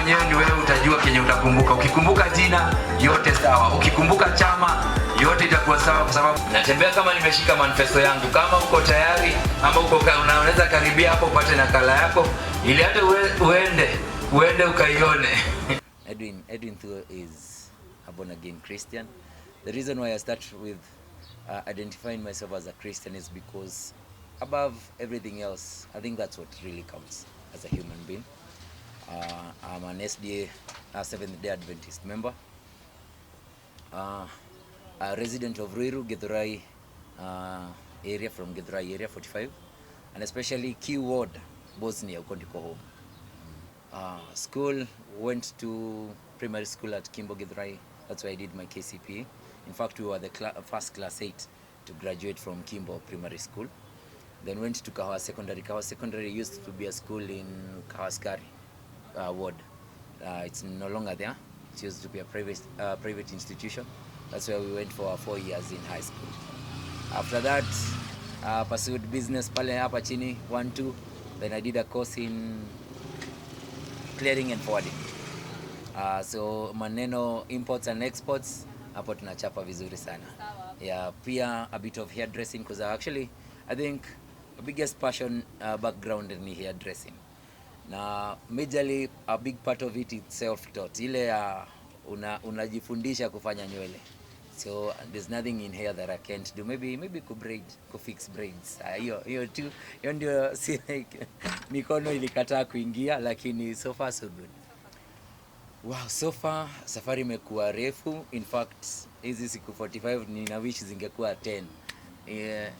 mwenyewe ni wewe utajua kenye utakumbuka. Ukikumbuka jina yote sawa, ukikumbuka chama yote itakuwa sawa, kwa sababu natembea kama nimeshika manifesto yangu. Kama uko tayari ama unaweza karibia hapo upate nakala yako ili hata uende ukaione. Edwin Thuo is a born again Christian. The reason why I start with identifying myself as a Christian is because above everything else, I think that's what really counts as a human being. I'm an SDA, Seventh-day Adventist member, a resident of Ruiru, Githurai area, from Githurai area 45, and especially Key Ward, Bosnia, Ukondiko home. School, went to primary school at Kimbo Githurai. That's where I did my KCPE. In fact, we were the first class 8 to graduate from Kimbo Primary School. Then went to Kahawa Secondary. Kahawa Secondary used to be a school in Kawaskari ward. It's no longer there. It used to be a private institution. That's where we went for 4 years in high school. After that, pursued business pale hapa chini 1-2. Then I did a course in clearing and forwarding. So maneno imports and exports, hapo tunachapa vizuri sana. Yeah, pia a bit of hairdressing, because I think the biggest passion background in hairdressing. Na majorly a big part of it is self-taught. Ile unajifundisha kufanya nywele. So there's nothing in hair that I can't do. Maybe fix braids. Hiyo tu. Hiyo ndio si like mikono ilikataa kuingia, lakini so far so good. Wow, so far safari imekuwa refu. In fact, hizi siku 45 nina wish zingekuwa 10.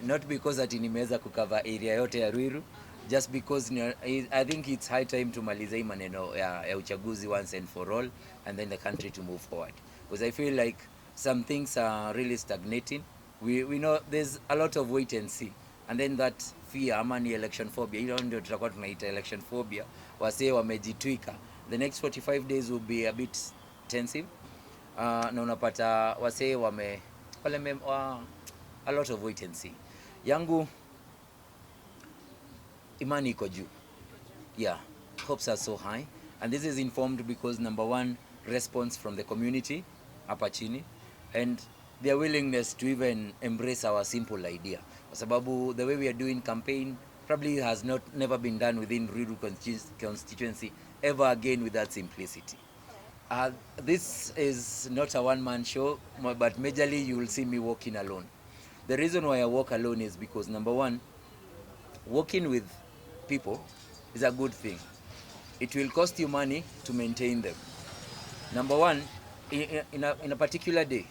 Not because ati nimeweza kukava area yote ya Ruiru, just because I think it's high time to maliza hii maneno ya uchaguzi once and for all, and then the country to move forward. Because I feel like some things are really stagnating. We know there's a lot of wait and see, and then that fear, ama ni election phobia, hilo ndio tutakuwa tunaita election phobia, wasee wamejitwika. The next 45 days will be a bit tensive. Na unapata wasee a lot of wait and see. Yangu imani iko juu. Yeah, hopes are so high, and this is informed because number one, response from the community hapa chini, and their willingness to even embrace our simple idea. Kwa sababu the way we are doing campaign probably has never been done within Ruiru constituency ever again with that simplicity. This is not a one-man show, but majorly you will see me walking alone. The reason why I walk alone is because number one, working with people is a good thing. It will cost you money to maintain them. Number one, in a particular day,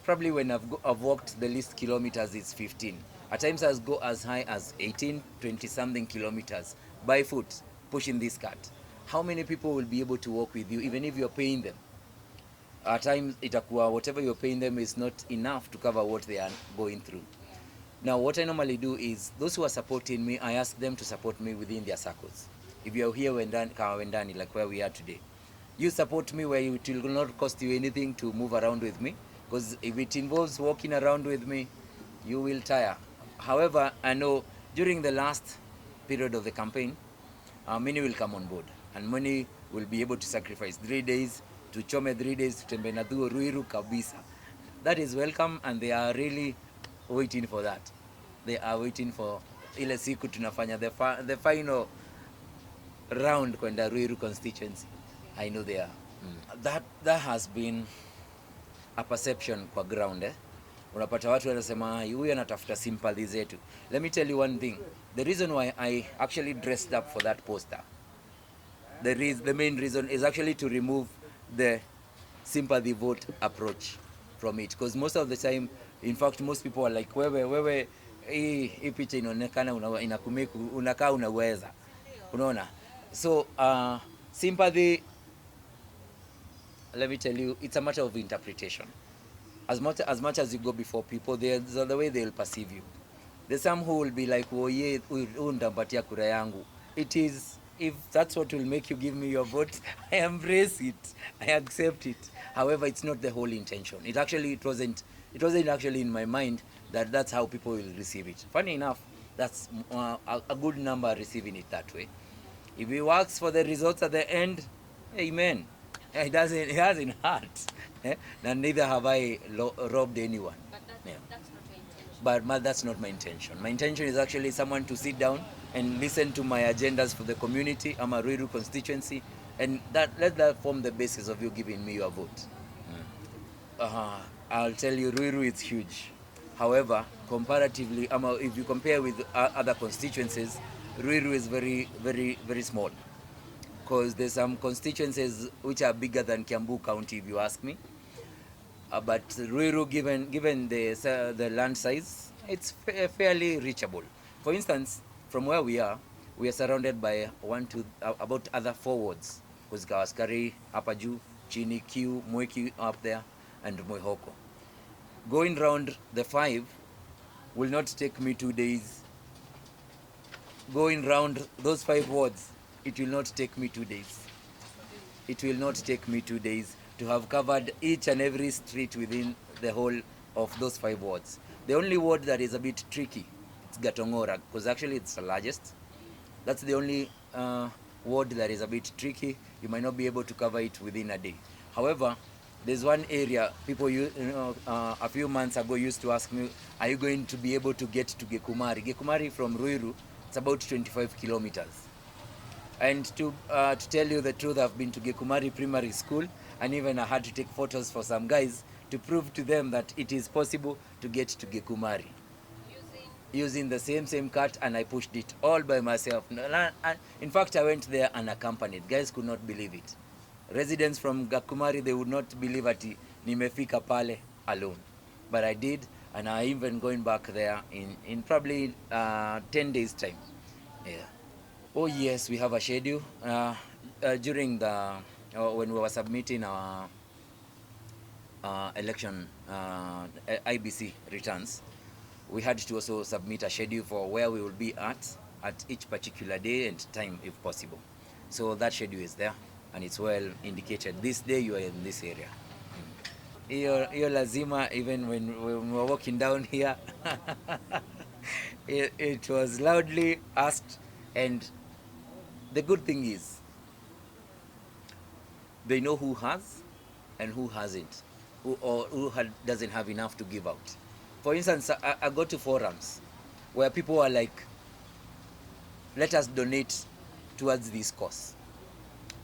probably when I've walked the least kilometers is 15. At times I go as high as 18, 20 something kilometers by foot, pushing this cart. How many people will be able to walk with you even if you're paying them? At times itakuwa whatever you're paying them is not enough to cover what they are going through. Now what I normally do is those who are supporting me, I ask them to support me within their circles. If you're here Wendani, like where we are today, you support me where it will not cost you anything to move around with me, because if it involves walking around with me, you will tire. However, I know during the last period of the campaign, many will come on board, and many will be able to sacrifice 3 days to chome 3 days to tembe na Thuo Ruiru kabisa. That is welcome, and they are really waiting for that. They are waiting for ile siku tunafanya the final round kwenda Ruiru constituency. I know they are. That has been a perception kwa ground. Unapata watu wanasema huyu anatafuta sympathy zetu. Let me tell you one thing. The reason why I actually dressed up for that poster, the main reason is actually to remove the sympathy vote approach from it, because most of the time, in fact, most people are like wewe hii picha inaonekana inakumeku unakaa unaweza, unaona. So sympathy, let me tell you, it's a matter of interpretation. As much as you go before people, there's the way they'll perceive you. There's some who will be like, oh yeah, ndampatia kura yangu. It is, if that's what will make you give me your vote, I embrace it, I accept it. However, it's not the whole intention. It wasn't actually in my mind that that's how people will receive it. Funny enough, that's a good number receiving it that way. If it works for the results at the end, Amen. It hasn't hurt. And neither have I robbed anyone. That's not your intention. But that's not my intention. My intention is actually someone to sit down and listen to my agendas for the community, I'm a Ruiru constituency, and let that form the basis of you giving me your vote. I'll tell you, Ruiru is huge. However, comparatively, if you compare with other constituencies, Ruiru is very, very, very small. Because there's some constituencies which are bigger than Kiambu County, if you ask me. But Ruiru, given the land size, it's fairly reachable. For instance, from where we are surrounded by about other 4 wards. Kuzikawaskari, Apaju, Chini, Kiu, Mweki up there, and Mwehoko. Going round the 5 will not take me 2 days. Going round those 5 wards, it will not take me 2 days. It will not take me 2 days to have covered each and every street within the whole of those 5 wards. The only ward that is a bit tricky, it's Gatongora, because actually it's the largest. That's the only ward that is a bit tricky. You might not be able to cover it within a day. However, there's one area people a few months ago used to ask me, are you going to be able to get to Gekumari? Gekumari from Ruiru, it's about 25 kilometers. And to tell you the truth, I've been to Gekumari Primary School, and even I had to take photos for some guys to prove to them that it is possible to get to Gekumari. Using the same cart, and I pushed it all by myself. In fact, I went there unaccompanied. Guys could not believe it. Residents from Gekumari, they would not believe that nimefika pale alone. But I did, and I even going back there in probably 10 days time. Yeah. Oh yes, we have a schedule. During when we were submitting our election IBC returns, we had to also submit a schedule for where we will be at each particular day and time if possible. So that schedule is there and it's well indicated. This day you are in this area. Hiyo lazima, even when we were walking down here, it was loudly asked, and the good thing is they know who has and who hasn't, who doesn't have enough to give out. For instance, I go to forums where people are like, let us donate towards this cause.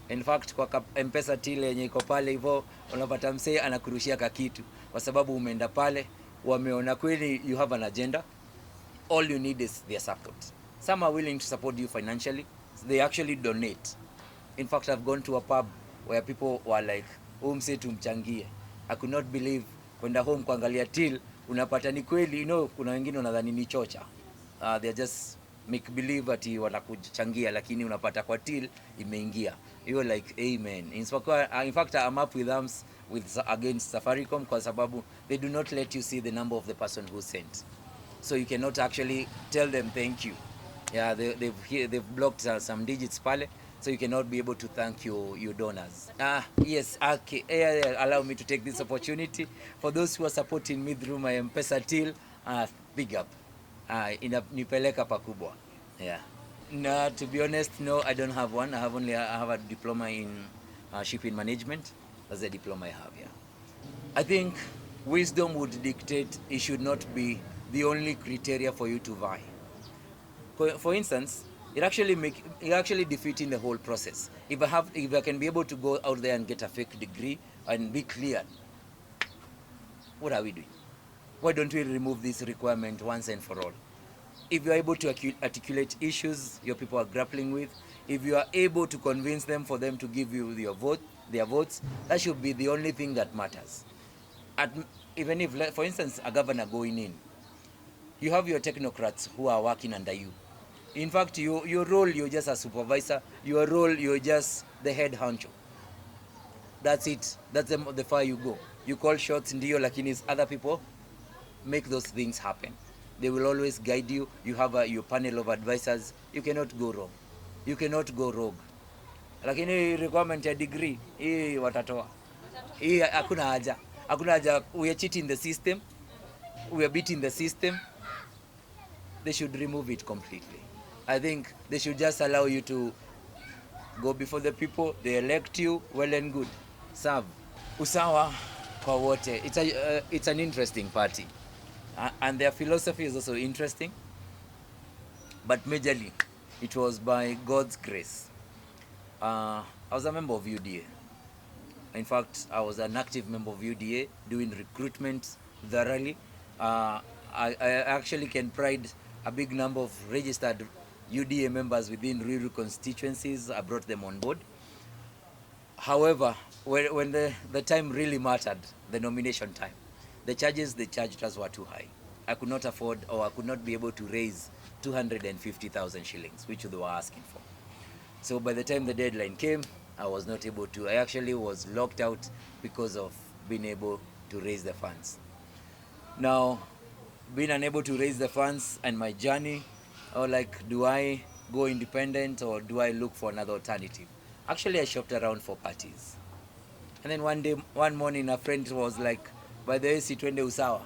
In fact, kwa M-Pesa till yenye iko pale hivyo, unapata msee anakurushia kakitu kwa sababu umeenda pale, wameona kweli you have an agenda. All you need is their support. Some are willing to support you financially. They actually donate. In fact, I've gone to a pub where people were like, msee tumchangie. I could not believe kwenda home kuangalia till unapata ni kweli, kuna wengine wanadhani ni chocha. They just make believe ati wanakuchangia, lakini unapata kwa till imeingia. You're like, amen. In fact, I'm up with arms against Safaricom kwa sababu they do not let you see the number of the person who sent. So you cannot actually tell them thank you. Yeah, they've blocked some digits pale, so you cannot be able to thank your donors. Yes, okay. Allow me to take this opportunity for those who are supporting me through my M-Pesa till. Big up. Nipeleka pakubwa. Yeah. No, to be honest, no, I don't have one. I have a diploma in shipping management. That's the diploma I have. Yeah. I think wisdom would dictate it should not be the only criteria for you to vie. For instance, it actually defeating the whole process. If I can be able to go out there and get a fake degree and be cleared, what are we doing? Why don't we remove this requirement once and for all? If you are able to articulate issues your people are grappling with, if you are able to convince them for them to give you their votes, that should be the only thing that matters. Even if, for instance, a governor going in, you have your technocrats who are working under you. In fact, your role, you're just a supervisor. Your role, you're just the head honcho. That's it. That's the far you go. You call shots, ndiyo, lakini other people make those things happen. They will always guide you. You have your panel of advisors. You cannot go wrong. You cannot go rogue. Lakini requirement ya degree, hii watatoa. Hii hakuna haja. Hakuna haja. We are cheating the system. We are beating the system. They should remove it completely. I think they should just allow you to go before the people, they elect you, well and good, serve. Usawa kwa wote, it's an interesting party, and their philosophy is also interesting, but majorly it was by God's grace. I was a member of UDA. In fact, I was an active member of UDA doing recruitment thoroughly. I actually can pride a big number of registered UDA members within Ruiru constituencies. I brought them on board. However, when the time really mattered, the nomination time, the charges they charged us were too high. I could not afford, or I could not be able to raise 250,000 shillings, which they were asking for. So by the time the deadline came, I was not able to. I actually was locked out because of being able to raise the funds. Now, being unable to raise the funds and my journey, or like, do I go independent or do I look for another alternative? Actually, I shopped around for parties. And then one morning, a friend was like, by the way, Twende Usawa.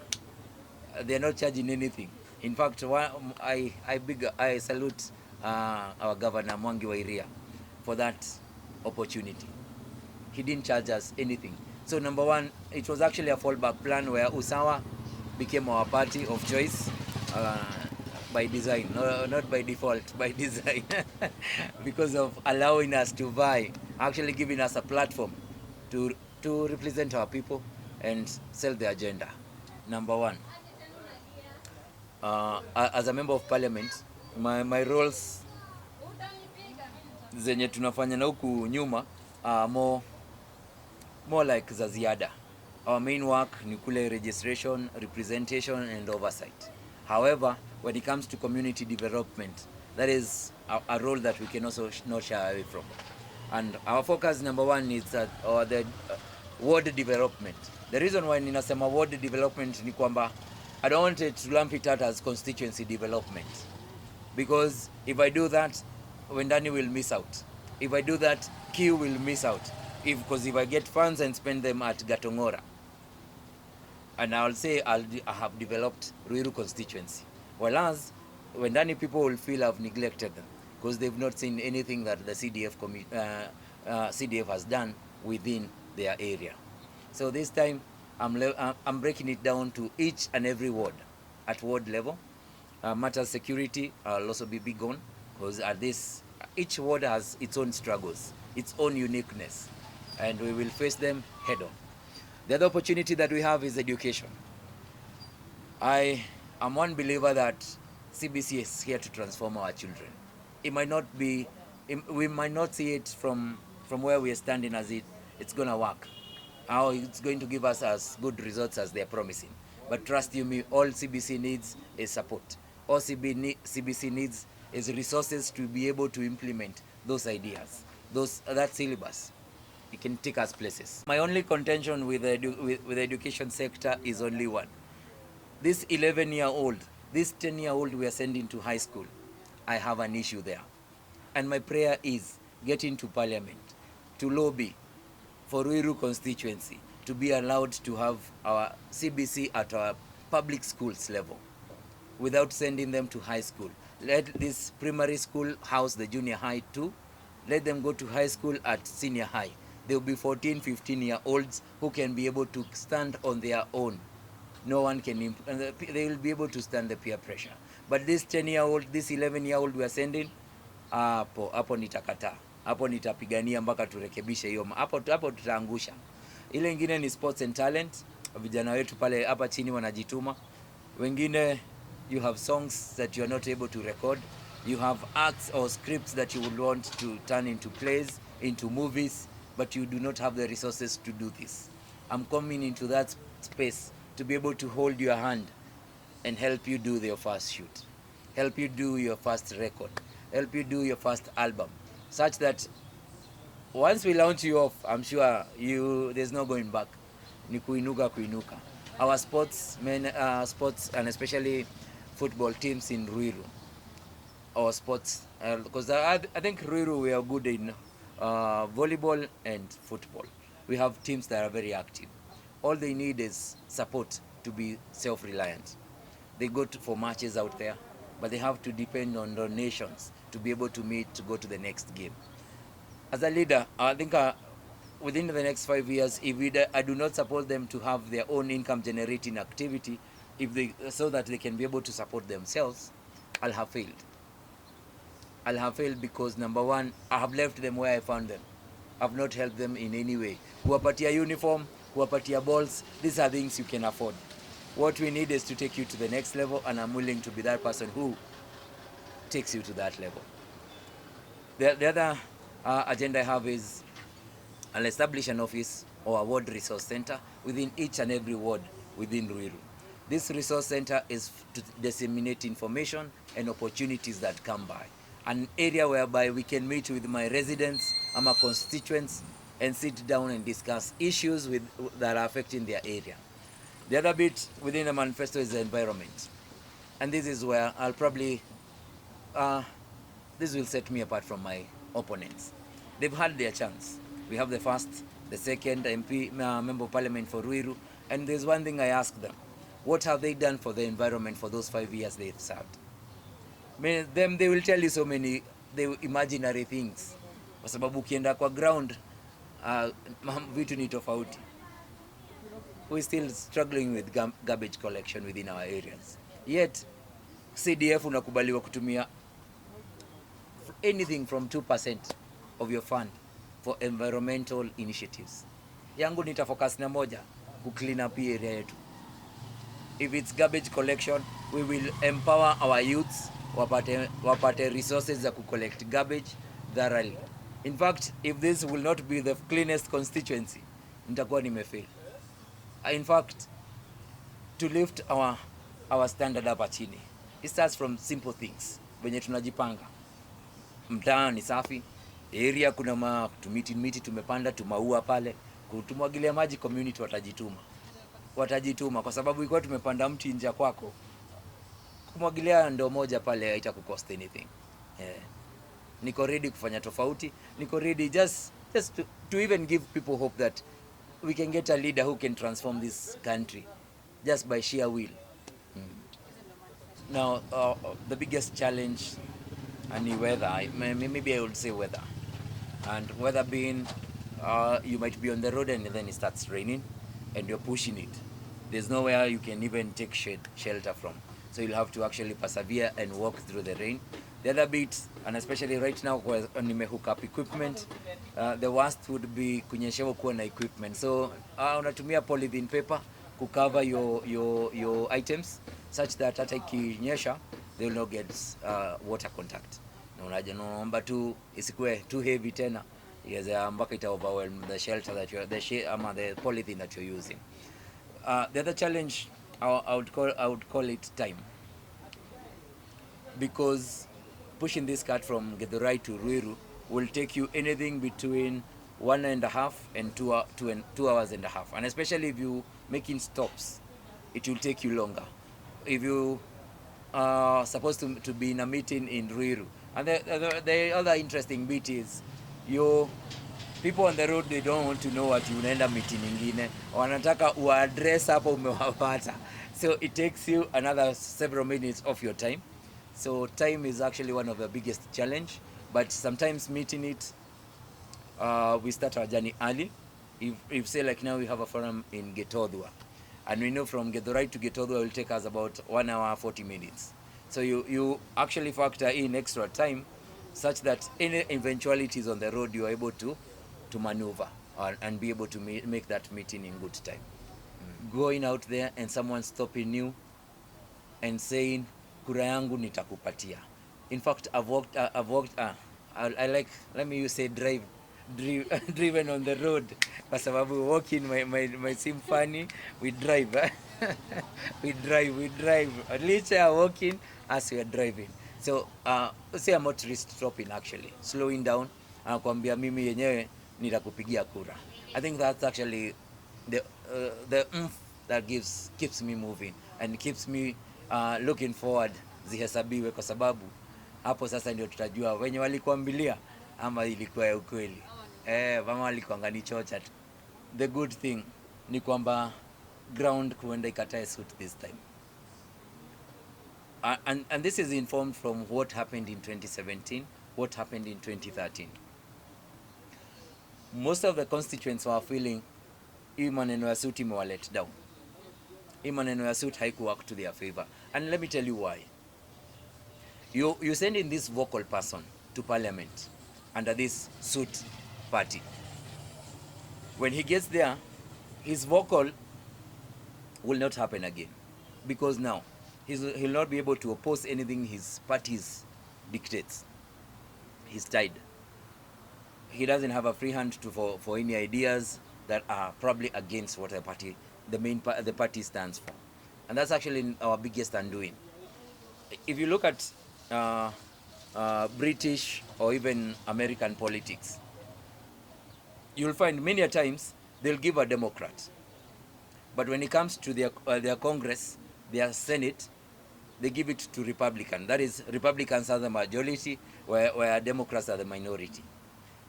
They're not charging anything. In fact, I salute our governor, Mwangi Wairia, for that opportunity. He didn't charge us anything. So number one, it was actually a fallback plan where Usawa became our party of choice by design, no, not by default, by design, because of allowing us to vie, actually giving us a platform to represent our people and sell the agenda. Number one, as a member of parliament, my roles zenye tunafanya na huku nyuma more like za ziada. Our main work ni kule registration, representation and oversight. However, when it comes to community development, that is a role that we can also not shy away from. And our focus number one is the ward development. The reason why ninasema ward development ni kwamba I don't want it to lump it out as constituency development, because if I do that, Wendani will miss out. If I do that, Q will miss out. Because if I get funds and spend them at Gatongora, and I'll say I have developed Ruiru constituency, whereas Wendani people will feel I've neglected them because they've not seen anything that the CDF has done within their area. So this time, I'm breaking it down to each and every ward at ward level. Matters security will also be big on, because at this, each ward has its own struggles, its own uniqueness, and we will face them head on. The other opportunity that we have is education. I am one believer that CBC is here to transform our children. It might not be, we might not see it from where we are standing as it's going to work, how it's going to give us as good results as they're promising. But trust you me, all CBC needs is support. All CBC needs is resources to be able to implement those ideas, that syllabus. It can take us places. My only contention with the education sector is only one. This 11-year-old, this 10-year-old we are sending to high school, I have an issue there. And my prayer is get into parliament to lobby for Ruiru constituency to be allowed to have our CBC at our public schools level without sending them to high school. Let this primary school house the junior high too. Let them go to high school at senior high. There will be 14, 15-year-olds who can be able to stand on their own. No one can, they will be able to stand the peer pressure. But this 10-year-old, this 11-year-old we are sending, hapo nitakataa. Hapo nitapigania mpaka turekebishe hiyo. Hapo tutaangusha. Ile ingine ni sports and talent. Vijana wetu pale hapa chini wanajituma. Wengine, you have songs that you are not able to record. You have acts or scripts that you would want to turn into plays, into movies, but you do not have the resources to do this. I'm coming into that space to be able to hold your hand and help you do your first shoot, help you do your first record, help you do your first album, such that once we launch you off, I'm sure there's no going back. Ni kuinuka. Our sports and especially football teams in Ruiru, our sports, because I think Ruiru we are good in volleyball and football. We have teams that are very active. All they need is support to be self-reliant. They go for matches out there, but they have to depend on donations to be able to go to the next game. As a leader, I think within the next 5 years, if I do not support them to have their own income generating activity, so that they can be able to support themselves, I'll have failed. I'll have failed because number one, I have left them where I found them. I've not helped them in any way. Kuwapatia uniform, kuwapatia balls, these are things you can afford. What we need is to take you to the next level, and I'm willing to be that person who takes you to that level. The other agenda I have is I'll establish an office or a ward resource center within each and every ward within Ruiru. This resource center is to disseminate information and opportunities that come by. An area whereby we can meet with my residents and my constituents and sit down and discuss issues that are affecting their area. The other bit within the manifesto is the environment. And this is where I'll probably, this will set me apart from my opponents. They've had their chance. We have the first, the second MP, Member of Parliament for Ruiru, and there's one thing I ask them. What have they done for the environment for those 5 years they've served? They will tell you so many imaginary things. Kwa sababu ukienda kwa ground, vitu ni tofauti. We're still struggling with garbage collection within our areas. Yet, CDF unakubaliwa kutumia anything from 2% of your fund for environmental initiatives. Yangu nitafocus na moja, clean up area yetu. If it's garbage collection, we will empower our youths wapate resources za collect garbage thoroughly. In fact, if this will not be the cleanest constituency, nitakuwa nimefail. In fact, to lift our standard hapa chini, it starts from simple things. Venye tunajipanga. Mtaa ni safi, area kuna miti tumepanda, tumaua pale, kutumwagilia maji community watajituma kwa sababu ikiwa tumepanda mti nje kwako, kumwagilia ndo moja pale haita kucost anything. Niko ready kufanya tofauti, niko ready just to even give people hope that we can get a leader who can transform this country just by sheer will. Now, the biggest challenge and weather, maybe I would say weather. And weather being, you might be on the road and then it starts raining and you're pushing it. There's nowhere you can even take shelter from. So you'll have to actually persevere and walk through the rain. The other bit, and especially right now when you hook up equipment, the worst would be kunyeshewa kuwa na equipment. So unatumia polythene paper to cover your items such that hata ikinyesha they will not get water contact. Na unaomba tu isikuwe too heavy tena, mpaka ita overwhelm the shelter that the polythene that you're using. The other challenge I would call it time, because pushing this cart from Githurai to Ruiru will take you anything between 1.5 and 2 hours and a half, and especially if you making stops, it will take you longer. If you are supposed to be in a meeting in Ruiru, and the other interesting bit is people on the road, they don't want to know what you unaenda meeting nyingine, wanataka uaddress hapo umewapata, so it takes you another several minutes of your time. So time is actually one of the biggest challenge, but sometimes meeting it, we start our journey early. If say like now we have a forum in Getodhua, and we know from Githurai to Getodhua will take us about 1 hour 40 minutes. So you actually factor in extra time such that any eventualities on the road you are able to maneuver and be able to make that meeting in good time. Going out there and someone stopping you and saying kura yangu nitakupatia. In fact, I've walked I like, let me say driven on the road, kwa sababu walking my seem funny, we drive. we drive at least walking as we are driving. So say a motorist stopping, actually slowing down, anakuambia mimi yenyewe nitakupigia kura. I think that's actually the that keeps me moving and keeps me looking forward zihesabiwe, kwa sababu hapo sasa ndio tutajua wenye walikuambilia ama ilikuwa ya ukweli. Mama walikuanga chocha. The good thing ni kwamba ground kuenda ikatae suit this time. And this is informed from what happened in 2017, what happened in 2013. most of the constituents were feeling hii maneno ya suit imewa let down. Hii maneno ya suit haiku work to their favor. And let me tell you why. You send in this vocal person to parliament under this suit party. When he gets there, his vocal will not happen again, because now he'll not be able to oppose anything his party's dictates. He's tied. He doesn't have a free hand for any ideas that are probably against what the party stands for. And that's actually our biggest undoing. If you look at British or even American politics, you'll find many a times they'll give a Democrat, but when it comes to their Congress, their Senate, they give it to Republican. That is, Republicans are the majority, where Democrats are the minority.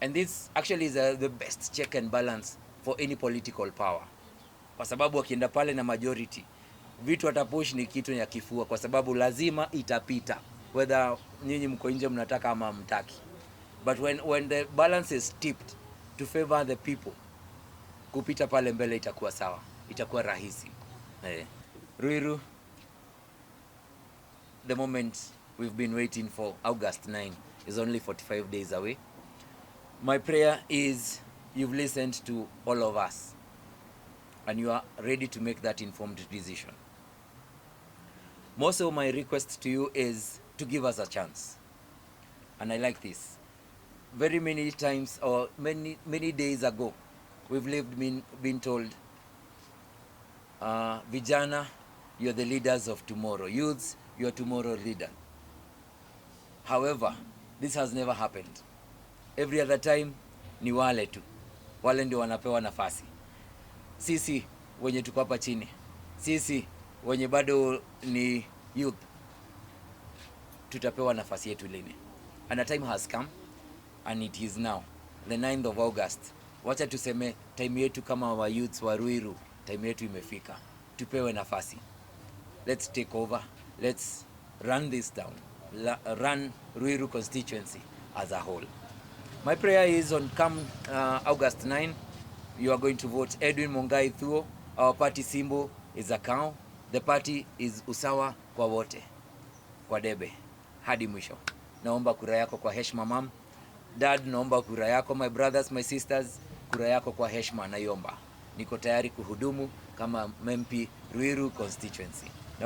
And this actually is the best check and balance for any political power, kwa sababu wakienda pale na majority, vitu watapush ni kitu ya kifua, kwa sababu lazima itapita, whether nyinyi mko nje mnataka ama mtaki. But when the balance is tipped to favor the people, kupita pale mbele itakuwa sawa, itakuwa rahisi. Ruiru, the moment we've been waiting for, August 9, is only 45 days away. My prayer is you've listened to all of us and you are ready to make that informed decision. Most of my request to you is to give us a chance. And I like this. Very many times, or many days ago, we've been told, vijana, you're the leaders of tomorrow. Youths, you're tomorrow leader. However, this has never happened. Every other time ni wale tu, wale ndio wanapewa nafasi. Sisi wenye tuko hapa chini, sisi wenye bado ni youth, tutapewa nafasi yetu lini? And a time has come, and it is now, the 9th of August. Wacha tuseme time yetu kama wa youths wa Ruiru, time yetu imefika, tupewe nafasi. Let's take over, let's run this down, run Ruiru constituency as a whole. My prayer is on August 9, you are going to vote Edwin Mongai Thuo. Our party symbol is a cow. The party is usawa kwa wote, kwa debe, hadi mwisho. Naomba kura yako kwa heshima, mam. Dad, naomba kura yako. My brothers, my sisters, kura yako kwa heshima naiomba. Niko tayari kuhudumu kama MP Ruiru constituency. Na